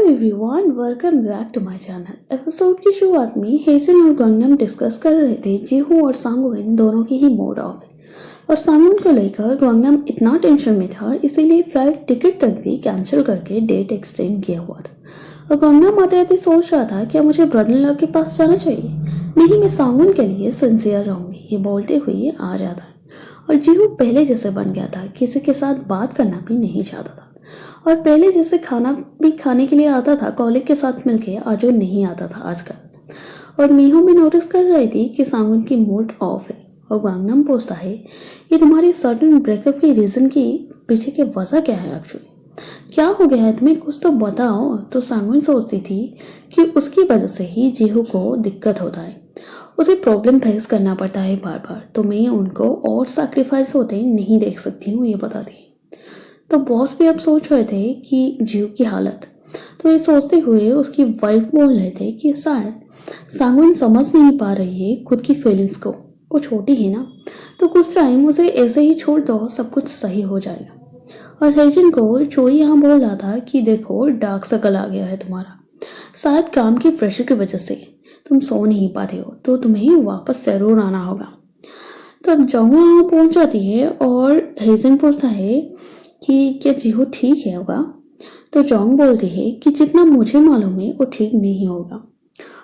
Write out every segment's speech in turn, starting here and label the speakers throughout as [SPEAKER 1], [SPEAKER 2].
[SPEAKER 1] Everyone, welcome back to my channel. Episode की शुरुआत में हेजन और गंगनम डिस्कस कर रहे थे जीहू और सांगविन दोनों की ही मूड ऑफ है और सांगविन को लेकर गंगनम इतना टेंशन में था, इसीलिए फ्लाइट टिकट तक भी कैंसिल करके डेट एक्सटेंड किया हुआ था। और गंगनम आते आते सोच रहा था क्या मुझे ब्रदर-इन-लॉ के पास जाना चाहिए। नहीं, मैं सांगविन के लिए सिंसियर रहूंगी, ये बोलते हुए आ जाता है। और जीहू पहले जैसे बन गया था, किसी के साथ बात करना भी नहीं चाहता था और पहले जैसे खाना भी खाने के लिए आता था कॉलेज के साथ मिलके, आज वो नहीं आता था आजकल। और मीहू भी नोटिस कर रही थी कि सांगुन की मूड ऑफ है और गंगनम पूछता है कि तुम्हारी सडन ब्रेकअप की रीज़न की पीछे की वजह क्या है, एक्चुअली क्या हो गया है तुम्हें, कुछ तो बताओ। तो सांगुन सोचती थी कि उसकी वजह से ही जीहू को दिक्कत होता है, उसे प्रॉब्लम फेस करना पड़ता है बार बार, तो मैं उनको और सैक्रिफाइस होते नहीं देख सकती हूँ, ये बताती है। तो बॉस भी अब सोच रहे थे कि जीव की हालत, तो ये सोचते हुए उसकी वाइफ बोल रहे थे कि शायद सांगविन समझ नहीं पा रही है खुद की फीलिंग्स को, वो छोटी है ना, तो कुछ टाइम उसे ऐसे ही छोड़ दो, सब कुछ सही हो जाएगा। और हेजन को चोई यहाँ बोल रहा था कि देखो डार्क सर्कल आ गया है तुम्हारा, शायद काम की प्रेशर की वजह से तुम सो नहीं पाते हो, तो तुम्हें वापस जरूर आना होगा। तब जोंग वहाँ पहुँच जाती है और हेजन पूछता है कि क्या जीहू ठीक है होगा। तो जोंग बोलती है कि जितना मुझे मालूम है वो ठीक नहीं होगा।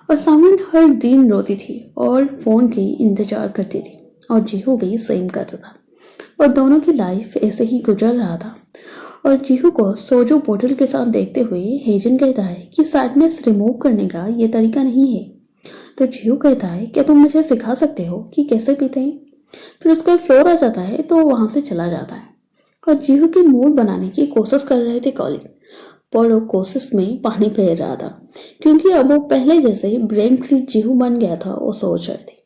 [SPEAKER 1] और सांगविन हर दिन रोती थी और फ़ोन की इंतजार करती थी और जीहू भी सेम करता था और दोनों की लाइफ ऐसे ही गुजर रहा था। और जीहू को सोजो बोतल के साथ देखते हुए हेजन कहता है कि सैडनेस रिमूव करने का ये तरीका नहीं है। तो जीहू कहता है क्या तुम मुझे सिखा सकते हो कि कैसे पीते हैं। फिर उसका फ्लोर आ जाता है तो वहाँ से चला जाता है और जीहू की मूड बनाने की कोशिश कर रहे थे कॉलिग, पर वो कोशिश में पानी फेर रहा था क्योंकि अब वो पहले जैसे ब्रेन फ्री जीहू बन गया था, वो सोच रहे थे।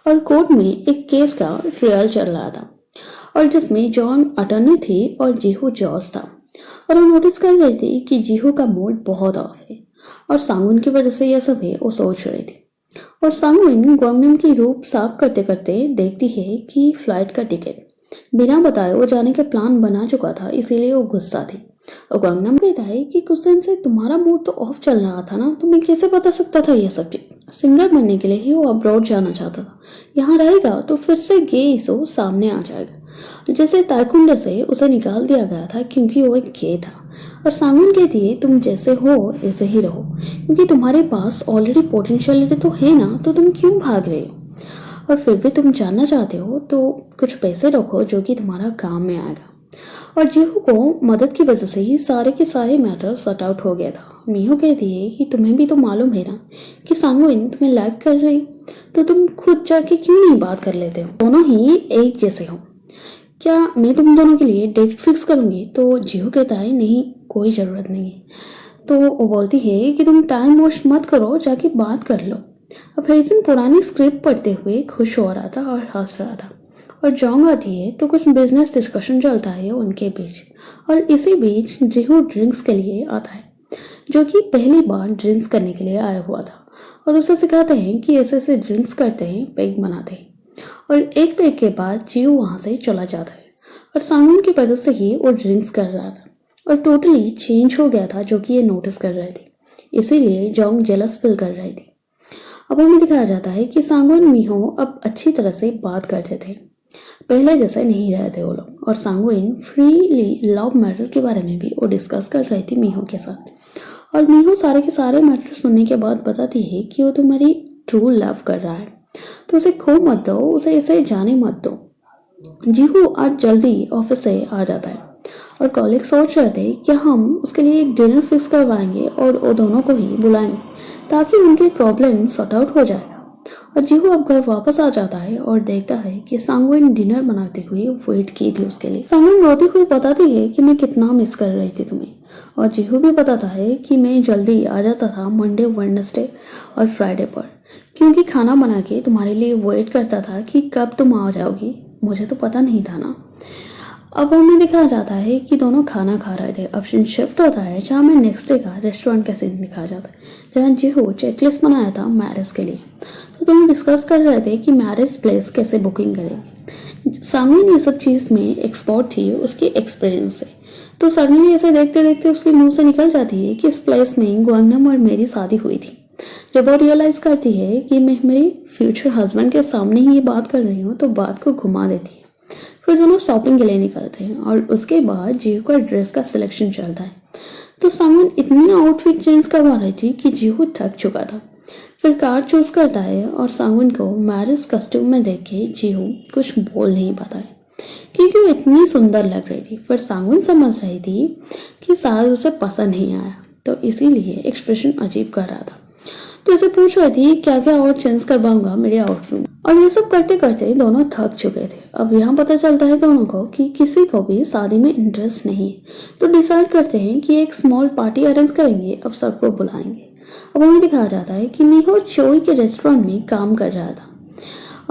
[SPEAKER 1] और कोर्ट में एक केस का ट्रायल चल रहा था और जिसमें जॉन अटर्नी थी और जीहू जॉज था। और वो नोटिस कर रहे थे कि जीहू का मूड बहुत ऑफ है और सांगविन की वजह से यह सब है, वो सोच रहे थे। और सांगविन गंगनम की रूप साफ करते करते देखती है कि फ्लाइट का टिकट बिना बताए वो जाने का प्लान बना चुका था, इसीलिए वो गुस्सा थी। और गंगनम कहता है कि कुछ दिन से तुम्हारा मूड तो ऑफ चल रहा था ना, तुम्हें कैसे बता सकता था ये सब चीज। सिंगर बनने के लिए ही वो अब्रॉड जाना चाहता था, यहाँ रहेगा तो फिर से गे इशू सामने आ जाएगा, जैसे ताइकुंडे से उसे निकाल दिया गया था क्योंकि वो एक गे था। और सांगविन कहती है तुम जैसे हो ऐसे ही रहो, क्योंकि तुम्हारे पास ऑलरेडी पोटेंशियलिटी तो है ना, तो तुम क्यों भाग रहे हो। और फिर भी तुम जानना चाहते हो तो कुछ पैसे रखो जो कि तुम्हारा काम में आएगा। और जीहू को मदद की वजह से ही सारे के सारे मैटर सॉर्ट आउट हो गया था। मीहू कहती है कि तुम्हें भी तो मालूम है ना कि सांगविन तुम्हें लाइक कर रही, तो तुम खुद जाके क्यों नहीं बात कर लेते हो, दोनों ही एक जैसे हो, क्या मैं तुम दोनों के लिए डेट फिक्स करूंगी। तो जीहू कहता है नहीं, कोई ज़रूरत नहीं है। तो वो बोलती है कि तुम टाइम वेस्ट मत करो, जाके बात कर लो। अब हेजन पुरानी स्क्रिप्ट पढ़ते हुए खुश हो रहा था और हंस रहा था। और जोंग आती है तो कुछ बिजनेस डिस्कशन चलता है उनके बीच। और इसी बीच जीहू ड्रिंक्स के लिए आता है, जो कि पहली बार ड्रिंक्स करने के लिए आया हुआ था। और उसे सिखाते हैं कि ऐसे ऐसे ड्रिंक्स करते हैं, पेग बनाते हैं। और एक पेग के बाद जीहू वहाँ से चला जाता है और सांगविन की वजह से ही वो ड्रिंक्स कर रहा था और टोटली चेंज हो गया था, जो कि ये नोटिस कर रहे थे। इसीलिए जोंग जेलस फील कर रही थी। अब हमें दिखाया जाता है कि सांगविन मीहू अब अच्छी तरह से बात करते थे, पहले जैसे नहीं रहे थे वो लोग। और सांगविन फ्रीली लव मैटर के बारे में भी वो डिस्कस कर रही थी मीहू के साथ। और मीहू सारे के सारे मैटर सुनने के बाद बताती है कि वो तुम्हारी ट्रू लव कर रहा है, तो उसे खो मत दो, उसे ऐसे जाने मत दो। जीहू आज जल्दी ऑफिस से आ जाता है और कॉलेज सोच रहे थे कि हम उसके लिए एक डिनर फिक्स करवाएंगे और वो दोनों को ही बुलाएंगे ताकि उनके प्रॉब्लम सॉर्ट आउट हो जाएगा। और जीहू अब घर वापस आ जाता है और देखता है कि सांगविन डिनर बनाते हुए वेट की थी उसके लिए। सांगविन रोती हुई बताती है कि मैं कितना मिस कर रही थी तुम्हें। और जीहू भी बताता है कि मैं जल्दी आ जाता था मंडे, वेडनेसडे और फ्राइडे पर, क्योंकि खाना बना के तुम्हारे लिए वेट करता था कि कब तुम आ जाओगी, मुझे तो पता नहीं था ना। अब हमें दिखाया जाता है कि दोनों खाना खा रहे थे। अब सीन शिफ्ट होता है जहाँ हमें नेक्स्ट डे का रेस्टोरेंट का सीन दिखाया जाता है, जहाँ जीहू चेकलिस्ट बनाया था मैरिज के लिए। तो दोनों डिस्कस कर रहे थे कि मैरिज प्लेस कैसे बुकिंग करेंगे। सांगविन ये सब चीज़ में एक्सपर्ट थी उसके एक्सपीरियंस से, तो सडनली ऐसे देखते देखते उसके मुंह से निकल जाती है कि इस प्लेस में ग्वांगनम और मेरी शादी हुई थी। जब वो रियलाइज करती है कि मैं मेरे फ्यूचर हस्बैंड के सामने ही ये बात कर रही हूँ तो बात को घुमा देती है। फिर दोनों शॉपिंग के लिए निकलते हैं और उसके बाद जीहू का ड्रेस का सिलेक्शन चलता है। तो सांगवन इतनी आउटफिट चेंज करवा रही थी कि जीहू थक चुका था। फिर कार चूज करता है और सांगवन को मैरिज कस्ट्यूम में देख के जीहू कुछ बोल नहीं पाता है क्योंकि वो इतनी सुंदर लग रही थी। पर सांगवन समझ रही थी कि शायद उसे पसंद नहीं आया, तो इसीलिए एक्सप्रेशन अजीब कर रहा था। तो इसे पूछ रही थी क्या क्या और चेंज करवाऊंगा मेरे आउटफिट। और ये सब करते करते दोनों थक चुके थे। अब यहाँ पता चलता है दोनों को कि किसी को भी शादी में इंटरेस्ट नहीं है। तो डिसाइड करते हैं कि एक स्मॉल पार्टी अरेंज करेंगे, अब सबको बुलाएंगे। अब हमें दिखाया जाता है कि मीहो चोई के रेस्टोरेंट में काम कर रहा था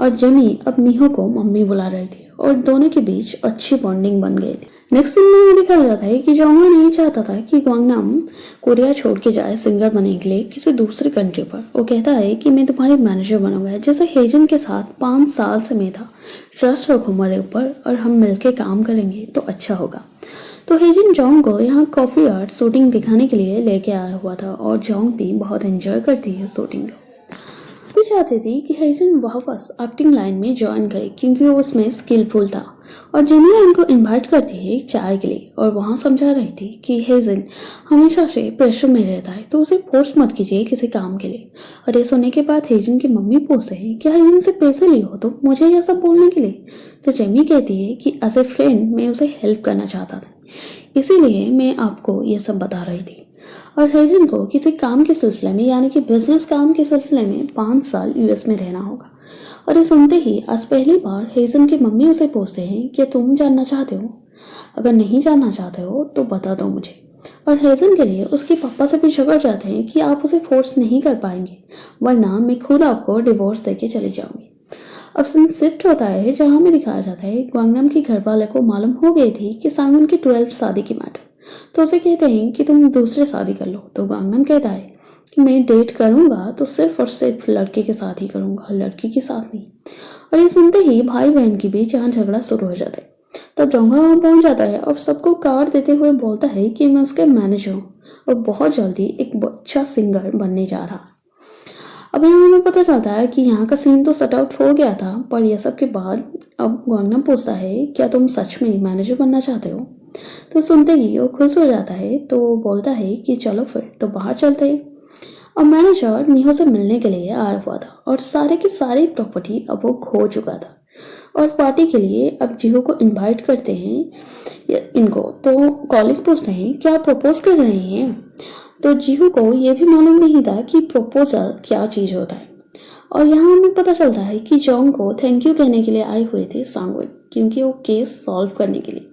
[SPEAKER 1] और जेमी अब मीहो को मम्मी बुला रही थी और दोनों के बीच अच्छी बॉन्डिंग बन गई थी। नेक्स्ट सीन में हमें दिखाया जाता है कि जोंगवा नहीं चाहता था कि ग्वांगनम कोरिया छोड़ के जाए सिंगर बनने के लिए किसी दूसरी कंट्री पर। वो कहता है कि मैं तुम्हारी मैनेजर बनूंगा, जैसे हेजन के साथ 5 साल से मैं था। ट्रस्ट रखो मेरे ऊपर और हम मिलके काम करेंगे तो अच्छा होगा। तो हेजन जोंग को यहाँ कॉफी आर्ट शूटिंग दिखाने के लिए लेके आया हुआ था और जोंग भी बहुत एंजॉय करती है शूटिंग को। भी चाहती थी कि हेजन वापस एक्टिंग लाइन में ज्वाइन करे क्योंकि वो उसमें स्किलफुल था। और जेनी उनको इनवाइट करती है चाय के लिए और वहाँ समझा रही थी कि हेजन हमेशा से प्रेशर में रहता है तो उसे फोर्स मत कीजिए किसी काम के लिए। और ये सुनने के बाद हेजन की मम्मी पूछते हैं क्या हेजन से पैसे लिए हो तो मुझे यह सब बोलने के लिए। तो जेमी कहती है कि एज ए फ्रेंड मैं उसे हेल्प करना चाहता था, इसीलिए मैं आपको ये सब बता रही थी। और हेजन को किसी काम के सिलसिले में यानी कि बिजनेस काम के सिलसिले में 5 साल यूएस में रहना होगा। और ये सुनते ही आज पहली बार हेजन की मम्मी उसे पूछते हैं कि तुम जानना चाहते हो, अगर नहीं जानना चाहते हो तो बता दो मुझे। और हेजन के लिए उसके पापा से भी झगड़ जाते हैं कि आप उसे फोर्स नहीं कर पाएंगे वरना मैं खुद आपको डिवोर्स देके चली जाऊंगी। अब सीन शिफ्ट होता है जहाँ हमें दिखाया जाता है ग्वांगनम की घर वाले को मालूम हो गई थी कि सांगवन की 12th शादी की मैटर। तो उसे कहते हैं कि तुम दूसरे शादी कर लो। तो ग्वांगनम कहता है कि मैं डेट करूंगा तो सिर्फ और सिर्फ लड़के के साथ ही करूंगा, लड़की के साथ नहीं। और ये सुनते ही भाई बहन के बीच यहाँ झगड़ा शुरू हो जाता है। तब जोंगा वहाँ पहुंच जाता है और सबको कार्ड देते हुए बोलता है कि मैं उसके मैनेजर हूँ और बहुत जल्दी एक अच्छा सिंगर बनने जा रहा। अब यहाँ हमें पता चलता है कि यहाँ का सीन तो सट आउट हो गया था, पर यह सब के बाद अब ग्वांगनम पूछता है क्या तुम सच में मैनेजर बनना चाहते हो। तो सुनते ही वो खुश हो जाता है तो बोलता है कि चलो फिर तो बाहर चलते हैं। अब मैनेजर मीहो से मिलने के लिए आया हुआ था और सारे की सारी प्रॉपर्टी अब वो खो चुका था। और पार्टी के लिए अब जीहू को इनवाइट करते हैं इनको। तो कॉलेज पूछते हैं क्या प्रपोज कर रहे हैं। तो जीहू को ये भी मालूम नहीं था कि प्रपोजल क्या चीज़ होता है। और यहाँ हमें पता चलता है कि जोंग को थैंक यू कहने के लिए आए हुए थे सांगवन क्योंकि वो केस सॉल्व करने के लिए।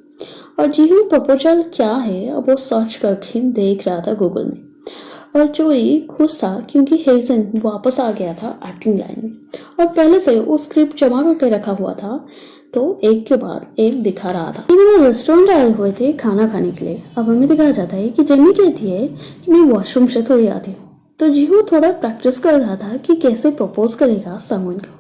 [SPEAKER 1] और जीहू प्रपोजल क्या है अब वो सर्च करके देख रहा था गूगल में। और जोई खुश था क्योंकि हेजन वापस आ गया था एक्टिंग लाइन में और पहले से वो स्क्रिप्ट जमा करके रखा हुआ था तो एक के बाद एक दिखा रहा था। वो रेस्टोरेंट आए हुए थे खाना खाने के लिए। अब हमें दिखाया जाता है कि जेमी कहती है कि मैं वॉशरूम से थोड़ी आती हूँ। तो जीहू थोड़ा प्रैक्टिस कर रहा था कि कैसे प्रपोज करेगा सांगवन को।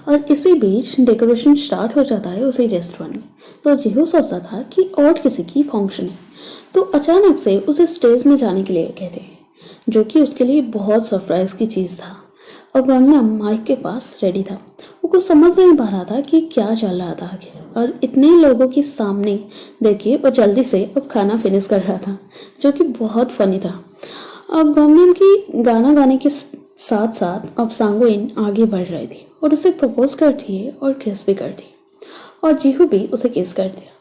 [SPEAKER 1] और इसी बीच डेकोरेशन स्टार्ट हो जाता है उसी रेस्टोरेंट में। तो जीहू सोचता था कि और किसी की फंक्शन है तो अचानक से उसे स्टेज में जाने के लिए कहते हैं जो कि उसके लिए बहुत सरप्राइज की चीज़ था। और ग्वांगनम माइक के पास रेडी था। वो कुछ समझ नहीं पा रहा था कि क्या चल रहा था आखिर। और इतने लोगों के सामने देखिए वो जल्दी से अब खाना फिनिश कर रहा था जो कि बहुत फनी था। और ग्वांगनम की गाना गाने के साथ साथ अब सांगवन आगे बढ़ रही थी और उसे प्रपोज करती है और किस भी करती है और जीहू भी उसे किस कर दिया।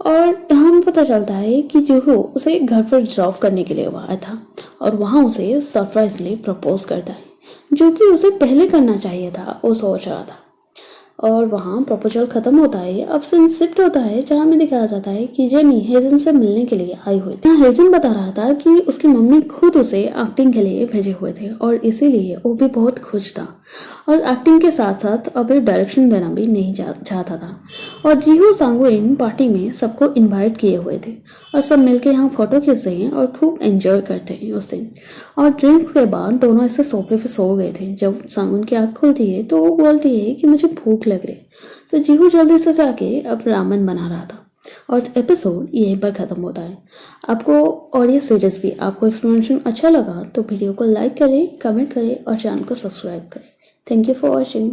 [SPEAKER 1] और हम पता चलता है कि जीहू उसे घर पर ड्रॉप करने के लिए आया था और वहाँ उसे सरप्राइजली प्रपोज करता है जो कि उसे पहले करना चाहिए था, वो सोच रहा था। और वहाँ प्रपोजल खत्म होता है। अब सीन शिफ्ट होता है जहाँ में दिखाया जाता है कि जेमी हेजन से मिलने के लिए आई हुई थी। यहाँ हेजन बता रहा था कि उसकी मम्मी खुद उसे एक्टिंग के लिए भेजे हुए थे और इसीलिए वो भी बहुत खुश था और एक्टिंग के साथ साथ अब डायरेक्शन देना भी नहीं चाहता था। और जीहू सांगवन पार्टी में सबको इन्वाइट किए हुए थे और सब मिलके यहाँ फोटो खींचते हैं और खूब एंजॉय करते हैं उस दिन। और ड्रिंक्स के बाद दोनों ऐसे सोफे पे सो गए थे। जब सांगवन की आँख खुलती है तो वो बोलती है कि मुझे भूख लग रही है। तो जीहू जल्दी से जाके अब रामेन बना रहा था और एपिसोड यहीं पर ख़त्म होता है। आपको और ये सीरीज़ भी आपको एक्सप्लेनेशन अच्छा लगा तो वीडियो को लाइक करें, कमेंट करें और चैनल को सब्सक्राइब करें। Thank you for watching.